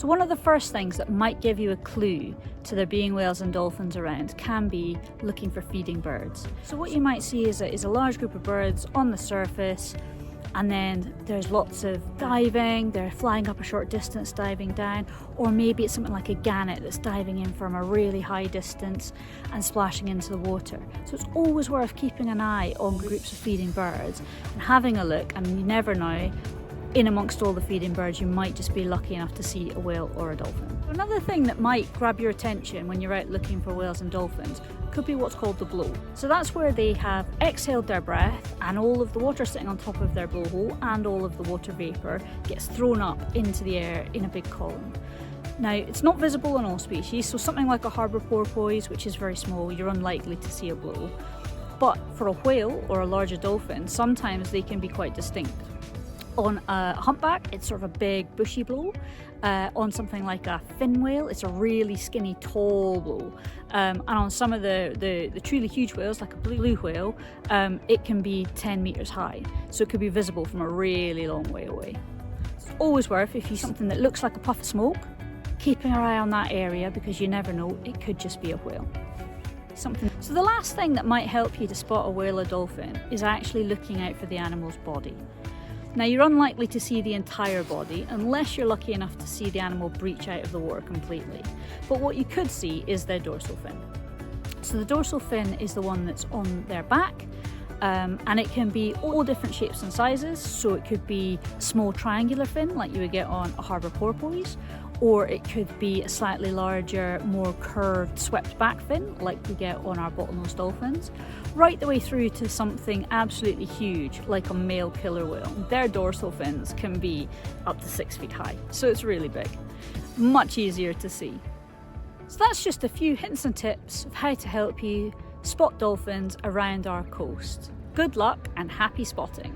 So one of the first things that might give you a clue to there being whales and dolphins around can be looking for feeding birds. So what you might see is a large group of birds on the surface, and then there's lots of diving, they're flying up a short distance, diving down, or maybe it's something like a gannet that's diving in from a really high distance and splashing into the water. So it's always worth keeping an eye on groups of feeding birds and having a look. I mean, you never know, in amongst all the feeding birds you might just be lucky enough to see a whale or a dolphin. Another thing that might grab your attention when you're out looking for whales and dolphins could be what's called the blow. So that's where they have exhaled their breath and all of the water sitting on top of their blowhole and all of the water vapour gets thrown up into the air in a big column. Now, it's not visible in all species, so something like a harbour porpoise, which is very small, you're unlikely to see a blow. But for a whale or a larger dolphin, sometimes they can be quite distinct. On a humpback, it's sort of a big bushy blow. On something like a fin whale, it's a really skinny, tall blow. And on some of the truly huge whales, like a blue whale, it can be 10 metres high. So it could be visible from a really long way away. It's always worth, if you see something that looks like a puff of smoke, keeping an eye on that area, because you never know, it could just be a whale. So the last thing that might help you to spot a whale or dolphin is actually looking out for the animal's body. Now, you're unlikely to see the entire body unless you're lucky enough to see the animal breach out of the water completely. But what you could see is their dorsal fin. So the dorsal fin is the one that's on their back, and it can be all different shapes and sizes. So it could be a small triangular fin like you would get on a harbour porpoise, or it could be a slightly larger, more curved, swept back fin like we get on our bottlenose dolphins, right the way through to something absolutely huge like a male killer whale. Their dorsal fins can be up to 6 feet high, so it's really big, much easier to see. So that's just a few hints and tips of how to help you spot dolphins around our coast. Good luck and happy spotting!